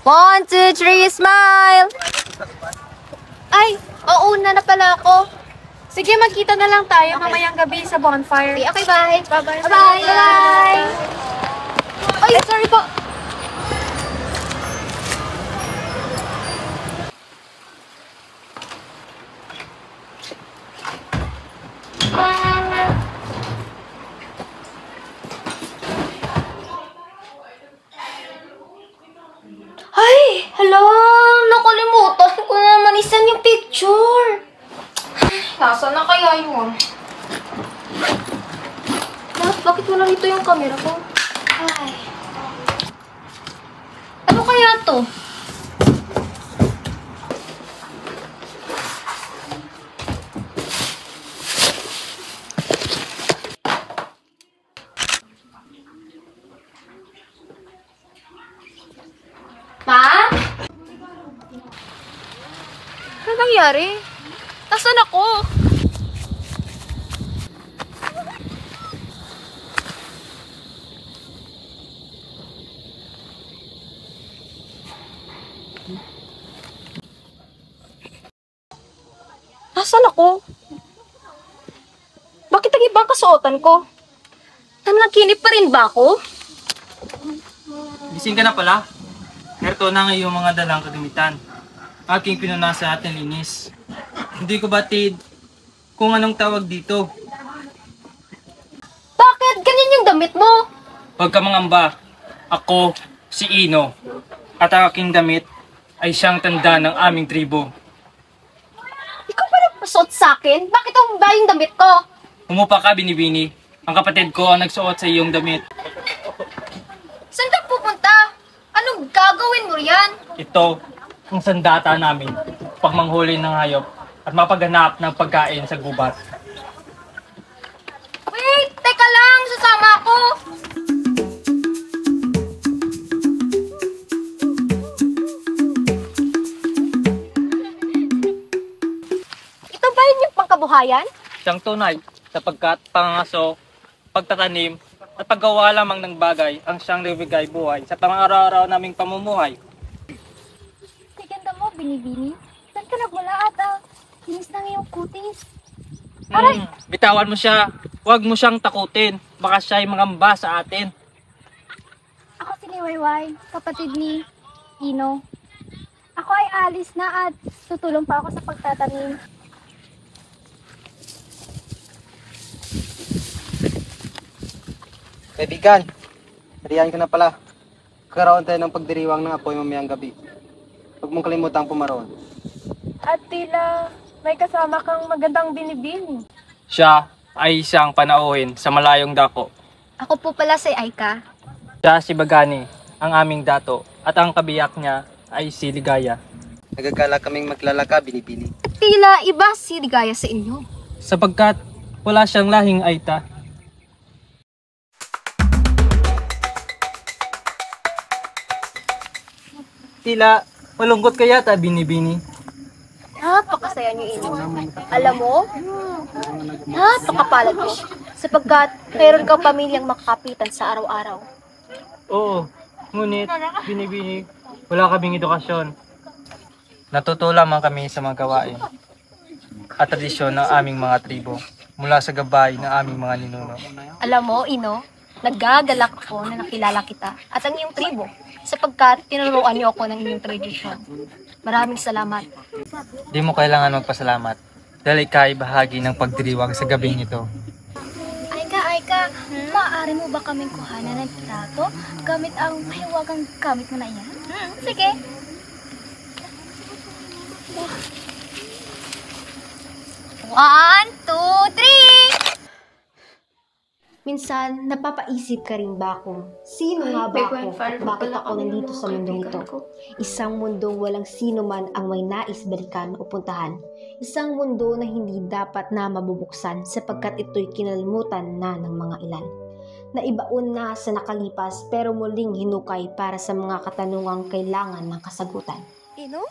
1, 2, 3, smile! Ay, na pala ako. Sige, magkita na lang tayo mamayang gabi sa bonfire. Okay, bye. Bye-bye. Bye-bye. Bye-bye. Ay, sorry po. Ay, hala, nakalimutan ko naman isan yung picture. Nasaan na kaya yun? Bakit mo nalito yung camera ko? Ay. Ano kaya to? Ma? Ano nangyari? Nasaan ako? Nasaan ako? Bakit nag-iba ang kasuotan ko? Nanaginip pa rin ba ako? Gising ka na pala? Ito na nga yung mga dalang kagamitan. Aking pinunasan at nilinis. Hindi ko batid kung anong tawag dito. Bakit? Ganyan yung damit mo? Huwag ka mangamba. Ako, si Ino. At ang aking damit ay siyang tanda ng aming tribo. Ikaw pa nagpasuot sa akin? Bakit ang ba yung damit ko? Humupa ka, Binibini. Ang kapatid ko ang nagsuot sa iyong damit. Saan ka pupunta? Anong gagawin mo riyan? Ito ang sandata namin upang manghuli ng hayop at mapaghanap ng pagkain sa gubat. Wait! Teka lang! Sasama ako! Ito ba yun yung pangkabuhayan? Siyang tunay sapagkat pangangaso, pagtatanim, at paggawa lamang ng bagay ang siyang nabigay buhay sa pang-araw-araw naming pamumuhay. Kaganda mo, Binibini. Saan ka nagmula at kinis na ngayong kutis? Aray! Bitawan mo siya. Huwag mo siyang takutin. Baka siya ay mangamba sa atin. Ako si Liwayway, kapatid ni Ino. Ako ay alis na at tutulong pa ako sa pagtatanim. Kaibigan, nariyan ka na pala. Kakaroon tayo ng pagdiriwang ng apoy mamayang gabi. Huwag mong kalimutang pumaroon. At tila may kasama kang magandang Binibini. Siya ay isang panauhin sa malayong dako. Ako po pala si Aika. Siya si Bagani, ang aming dato, at ang kabiyak niya ay si Ligaya. Nagagala kaming maglalaka, Binibini. Tila iba si Ligaya sa inyo. Sapagkat wala siyang lahing Aita. Tila malungkot ka yata, Binibini. Napakasaya niyo, Ino. Alam mo, napakapalad mo sapagkat mayroon kang pamilyang makakapitan sa araw-araw. Oo, ngunit, Binibini, wala kaming edukasyon. Natuto lamang kami sa mga gawain at tradisyon ng aming mga tribo mula sa gabay ng aming mga ninuno. Alam mo, Ino, nagagalak ako na nakilala kita at ang iyong tribo sapagkat tinuruan niyo ako ng inyong tradisyon. Maraming salamat. Di mo kailangan magpasalamat dahil ikaw ay bahagi ng pagdiriwang sa gabing ito. Aika, maaari mo ba kaming kuhanan ng plato gamit ang mahiwagang gamit mo na iyan? Sige. One, two, three! Minsan, napapaisip ka rin ba kung sino nga ba ako at bakit ako nandito sa mundong ito? Isang mundong walang sino man ang may nais balikan o puntahan. Isang mundo na hindi dapat na mabubuksan sapagkat ito'y kinalimutan na ng mga ilan. Naibaon na sa nakalipas pero muling hinukay para sa mga katanungang kailangan ng kasagutan. Ino?